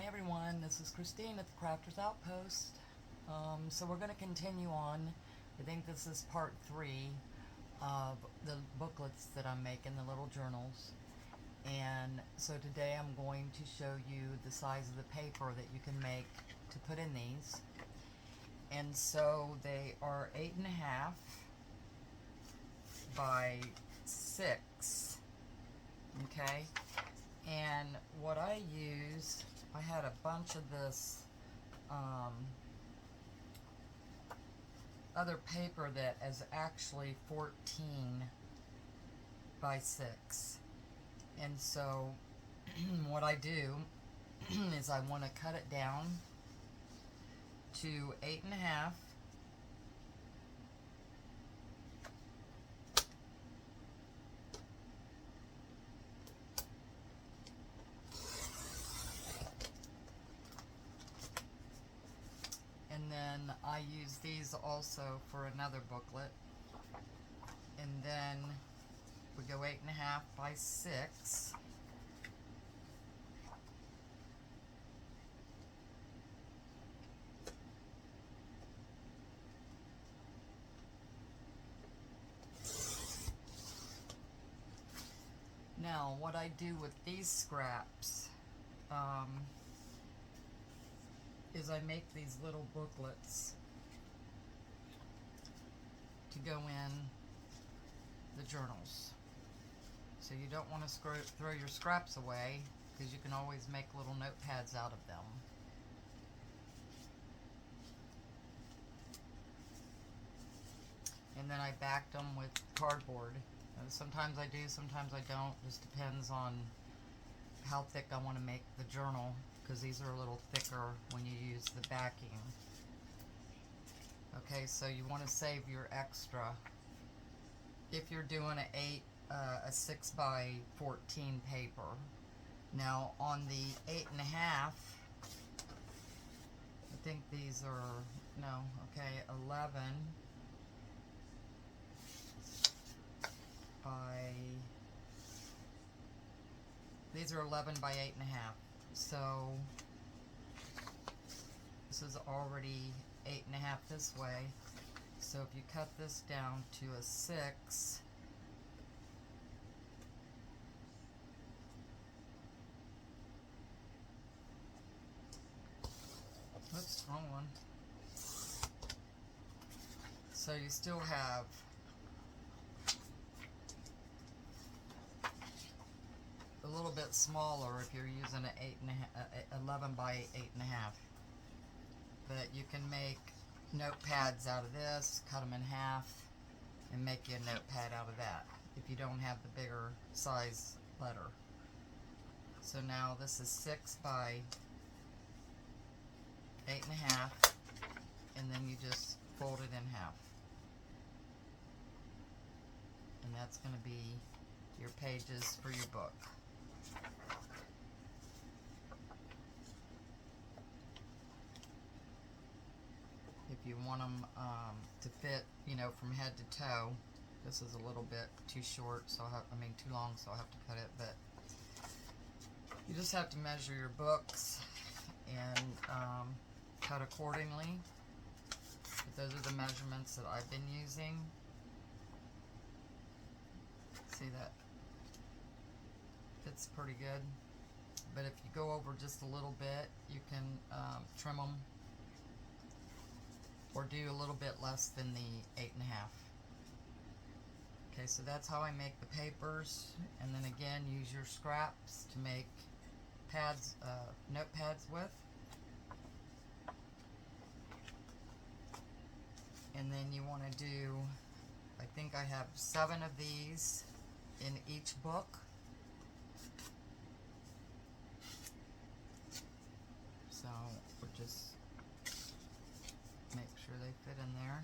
Hi everyone, this is Christine at the Crafters Outpost. So we're going to continue on. I think this is part 3 of the booklets that I'm making, the little journals. And so today I'm going to show you the size of the paper that you can make to put in these. And so they are 8.5 by 6, okay? And what I use, I had a bunch of this other paper that is actually 14 by 6. And so what I do is I want to cut it down to 8.5. And then I use these also for another booklet. And then we go 8.5 by 6. Now, what I do with these scraps is I make these little booklets to go in the journals. So you don't want to throw your scraps away, because you can always make little notepads out of them. And then I backed them with cardboard. Sometimes I do, sometimes I don't. Just depends on how thick I want to make the journal, because these are a little thicker when you use the backing. Okay, so you want to save your extra. If you're doing a 6 by 14 paper. Now on the 8.5, I think these are, no, okay, 11 by, these are 11 by 8.5. So this is already 8.5 this way. So if you cut this down to a 6, oops, wrong one. So you still have a little bit smaller if you're using an 11 by 8.5. But you can make notepads out of this, cut them in half, and make you a notepad out of that if you don't have the bigger size letter. So now this is 6 by 8.5, and then you just fold it in half. And that's going to be your pages for your book. If you want them to fit, you know, from head to toe. This is a little bit too short, so too long, so I'll have to cut it. But you just have to measure your books and cut accordingly. But those are the measurements that I've been using. See, that fits pretty good. But if you go over just a little bit, you can trim them, or do a little bit less than the 8.5. Okay, so that's how I make the papers. And then again, use your scraps to make pads, notepads with. And then you want to do, I think I have 7 of these in each book. So we'll just make sure they fit in there.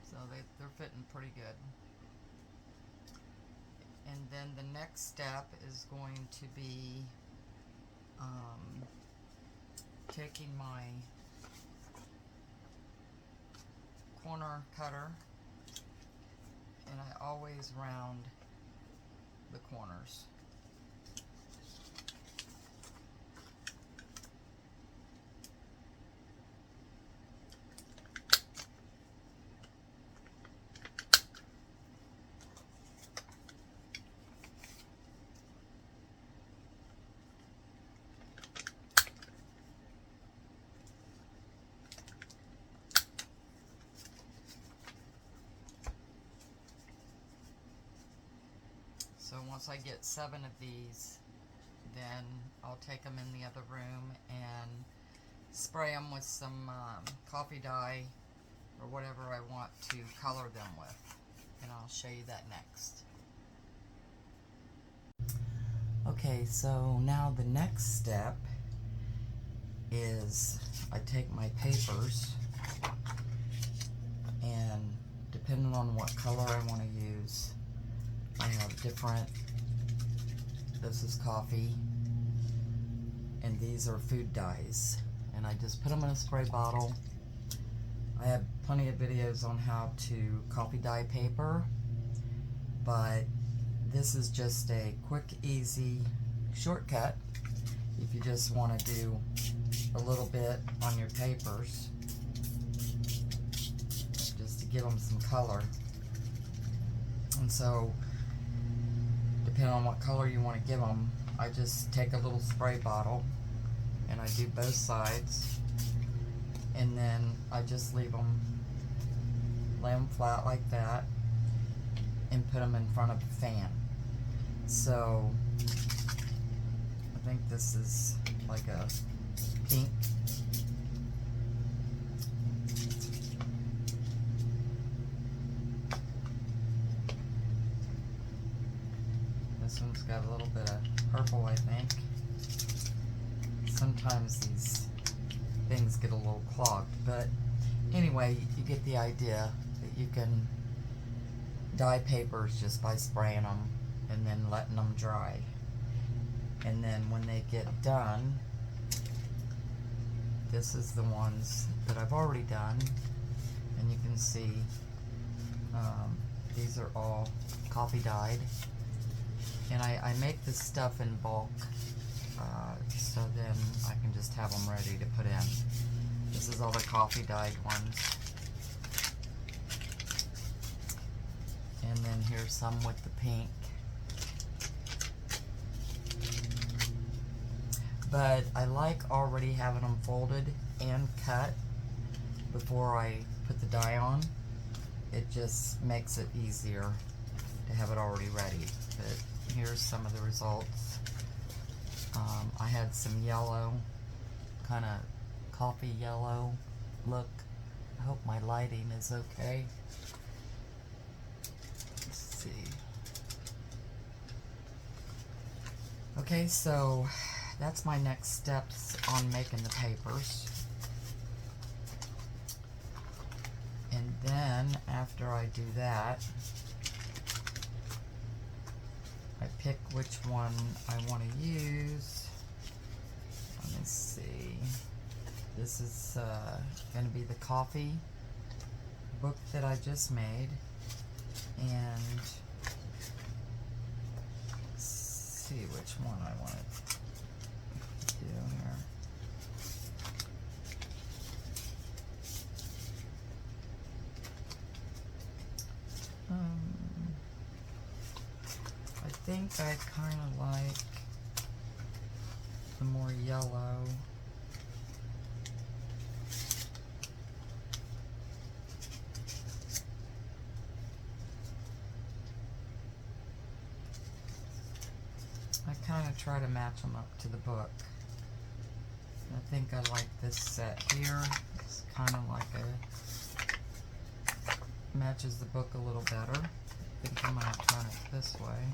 So they're fitting pretty good. And then the next step is going to be taking my corner cutter, and I always round the corners. So once I get 7 of these, then I'll take them in the other room and spray them with some coffee dye or whatever I want to color them with. And I'll show you that next. Okay, so now the next step is I take my papers and depending on what color I want to use, I have different, this is coffee, and these are food dyes. And I just put them in a spray bottle. I have plenty of videos on how to coffee dye paper, but this is just a quick, easy shortcut if you just want to do a little bit on your papers, just to give them some color. And so, depending on what color you want to give them, I just take a little spray bottle and I do both sides, and then I just leave them, lay them flat like that, and put them in front of the fan. So I think this is like a pink. This one's got a little bit of purple, I think. Sometimes these things get a little clogged, but anyway, you get the idea that you can dye papers just by spraying them and then letting them dry. And then when they get done, this is the ones that I've already done, and you can see these are all coffee dyed. And I make this stuff in bulk, so then I can just have them ready to put in. This is all the coffee dyed ones. And then here's some with the pink. But I like already having them folded and cut before I put the dye on. It just makes it easier to have it already ready. But here's some of the results. I had some yellow, kind of coffee yellow look. I hope my lighting is okay. Let's see. Okay, so that's my next steps on making the papers. And then after I do that, I pick which one I want to use. Let me see. This is going to be the coffee book that I just made. And let's see which one I want to do here. I think I kind of like the more yellow. I kind of try to match them up to the book. I think I like this set here. It's kind of like matches the book a little better. I think I'm going to turn it this way.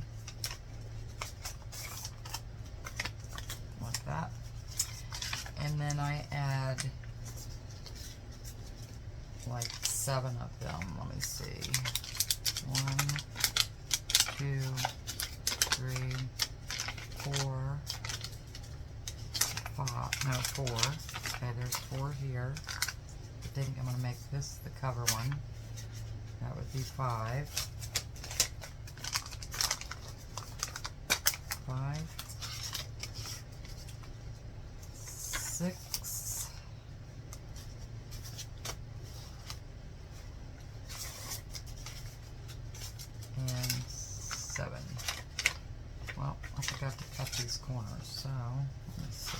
Like that. And then I add like 7 of them. Let me see. 1, 2, 3, 4, 5. No, 4. Okay, there's 4 here. I think I'm going to make this the cover one. That would be 5. cut these corners. So, let's see.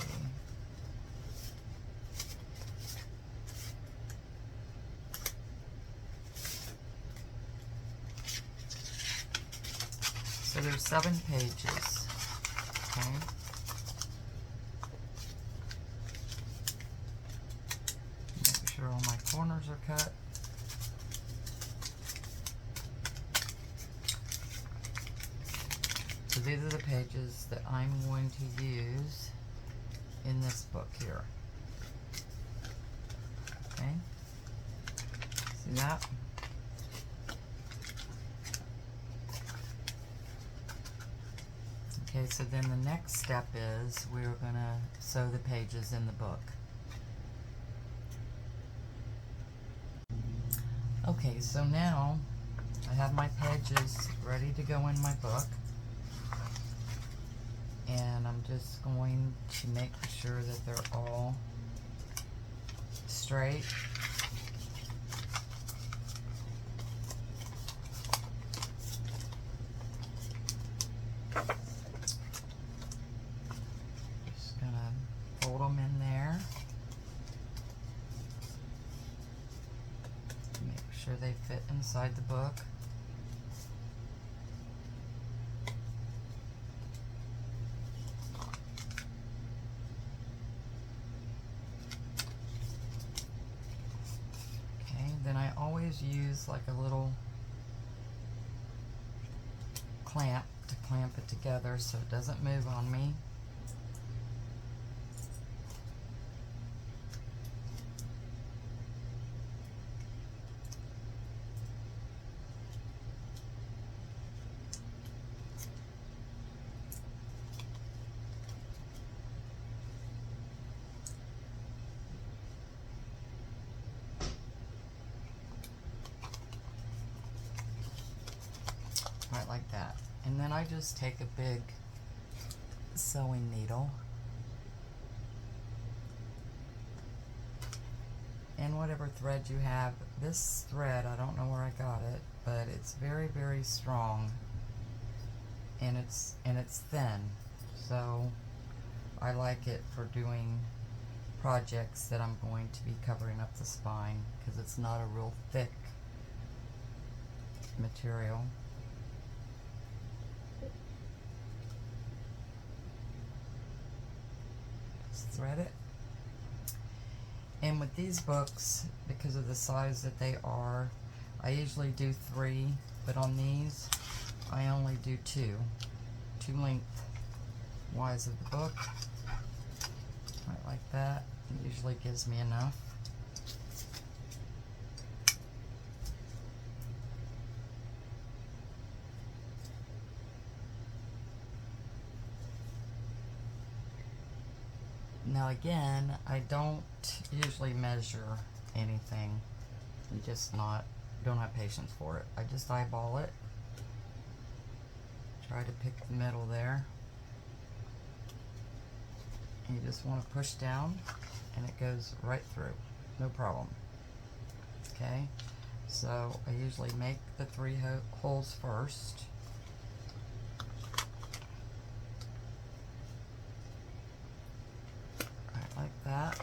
So there's 7 pages. Okay. Make sure all my corners are cut. So these are the pages that I'm going to use in this book here. Okay. See that? Okay, so then the next step is we're going to sew the pages in the book. Okay, so now I have my pages ready to go in my book. And I'm just going to make sure that they're all straight. Just gonna fold them in there. Make sure they fit inside the book. Then I always use like a little clamp to clamp it together so it doesn't move on me. Right like that. And then I just take a big sewing needle and whatever thread you have. This thread, I don't know where I got it, but it's very, very strong, and it's thin. So I like it for doing projects that I'm going to be covering up the spine, because it's not a real thick material. Thread it. And with these books, because of the size that they are, I usually do 3, but on these I only do 2 lengthwise of the book, right like that. It usually gives me enough. Now again, I don't usually measure anything. I'm just don't have patience for it. I just eyeball it. Try to pick the middle there. And you just want to push down and it goes right through. No problem. Okay, so I usually make the 3 holes first. Like that.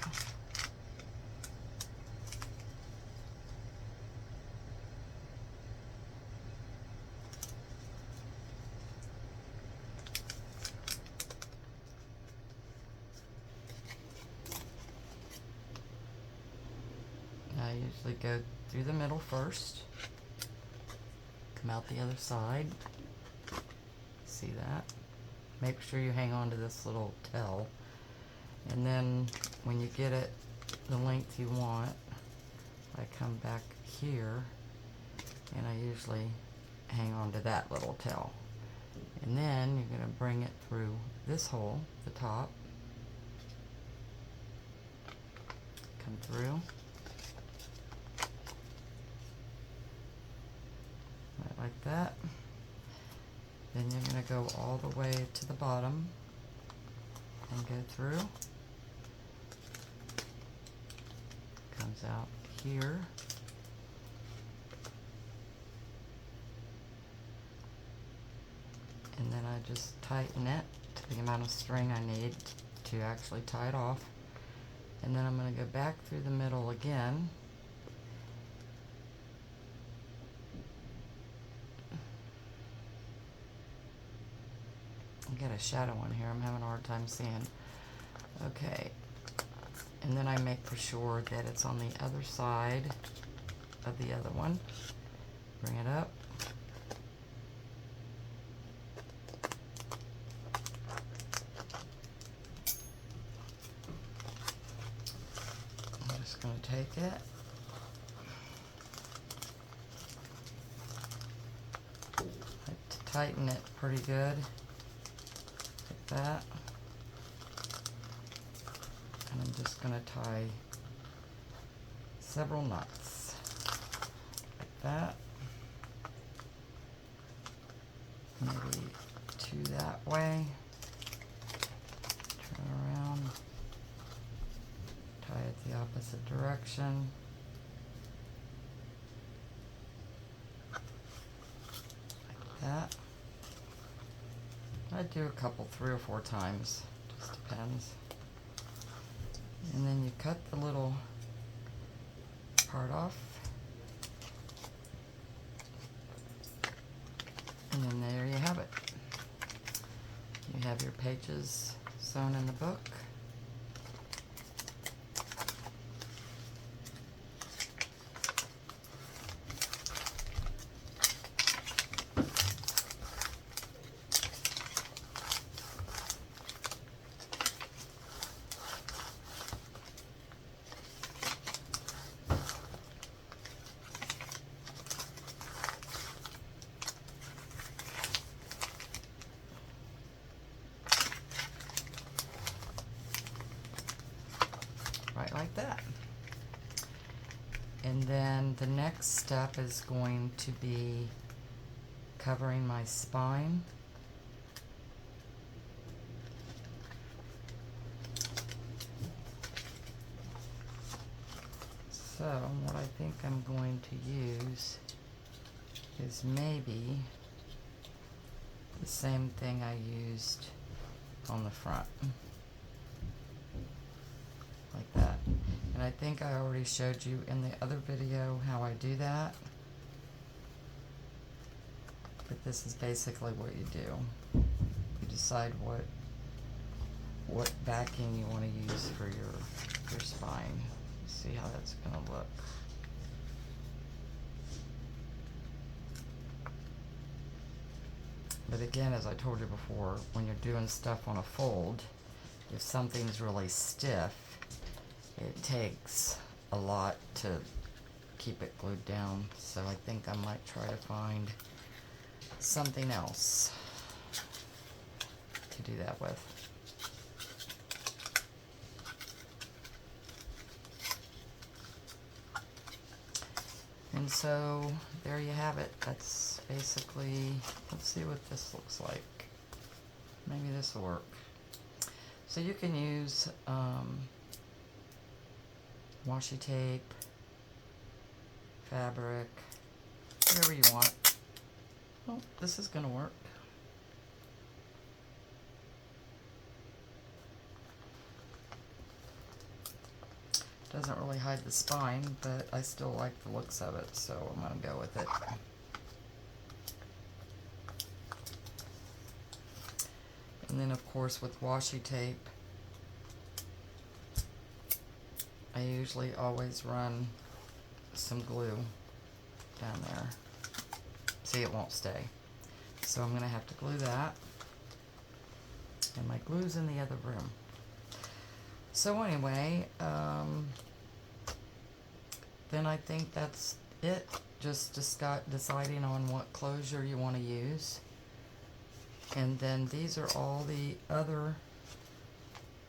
I usually go through the middle first, come out the other side. See that? Make sure you hang on to this little tail. And then when you get it the length you want, I come back here and I usually hang on to that little tail. And then you're going to bring it through this hole, the top, come through, right like that. Then you're going to go all the way to the bottom and go through. Comes out here. and then I just tighten it to the amount of string I need to actually tie it off. And then I'm going to go back through the middle again. I got a shadow on here, I'm having a hard time seeing. Okay, and then I make for sure that it's on the other side of the other one. Bring it up. I'm just going to take it. Tighten it pretty good. Like that. And I'm just going to tie several knots. Like that. Maybe two that way. Turn around. Tie it the opposite direction. Like that. I do a couple, 3 or 4 times, just depends. And then you cut the little part off. And then there you have it. You have your pages sewn in the book. Right like that. And then the next step is going to be covering my spine. So what I think I'm going to use is maybe the same thing I used on the front. Like that. And I think I already showed you in the other video how I do that. But this is basically what you do. You decide what backing you want to use for your spine. See how that's going to look. But again, as I told you before, when you're doing stuff on a fold, if something's really stiff, it takes a lot to keep it glued down. So I think I might try to find something else to do that with. And so there you have it. That's basically, let's see what this looks like. Maybe this will work. So you can use washi tape, fabric, whatever you want. Oh, this is going to work. Doesn't really hide the spine, but I still like the looks of it, so I'm going to go with it. And then, of course, with washi tape, I usually always run some glue down there. See, it won't stay. So I'm going to have to glue that. And my glue's in the other room. So anyway, then I think that's it. Just deciding on what closure you want to use. And then these are all the other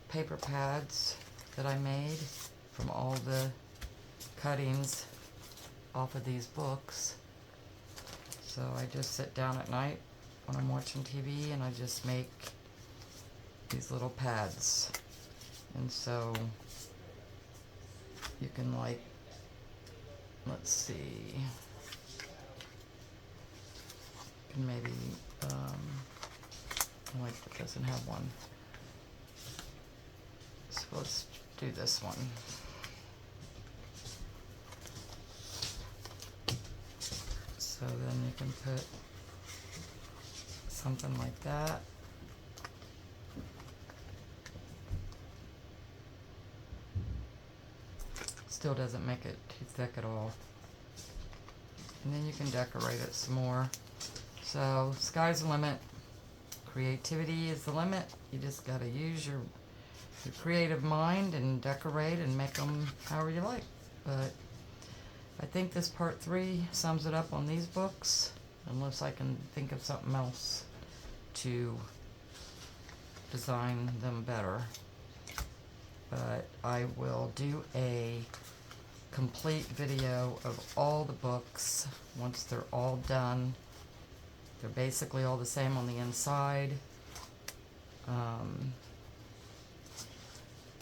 paper pads that I made from all the cuttings off of these books. So I just sit down at night when I'm watching TV and I just make these little pads. And so you can, like, let's see, you can maybe Like that doesn't have one. So let's do this one. So then you can put something like that. Still doesn't make it too thick at all. And then you can decorate it some more. So sky's the limit. Creativity is the limit. You just got to use your creative mind and decorate and make them however you like. But I think this part 3 sums it up on these books, unless I can think of something else to design them better. But I will do a complete video of all the books once they're all done. They're basically all the same on the inside.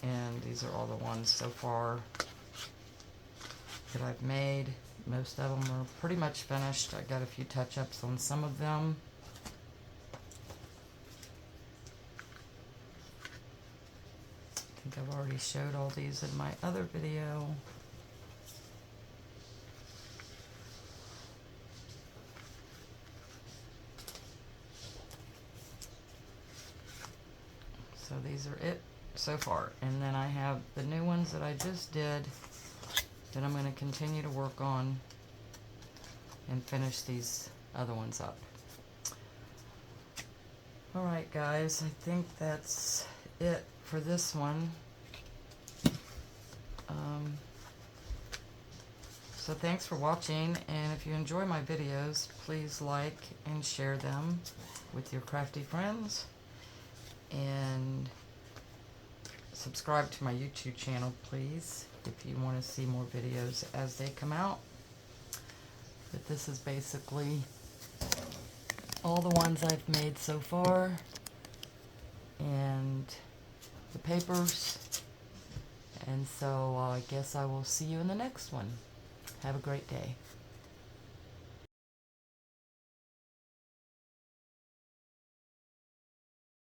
And these are all the ones so far that I've made. Most of them are pretty much finished. I got a few touch-ups on some of them. I think I've already showed all these in my other video. So these are it so far. And then I have the new ones that I just did that I'm going to continue to work on and finish these other ones up. Alright guys, I think that's it for this one. So thanks for watching, and if you enjoy my videos, please like and share them with your crafty friends. And subscribe to my YouTube channel, please, if you want to see more videos as they come out. But this is basically all the ones I've made so far, and the papers. And so I guess I will see you in the next one. Have a great day.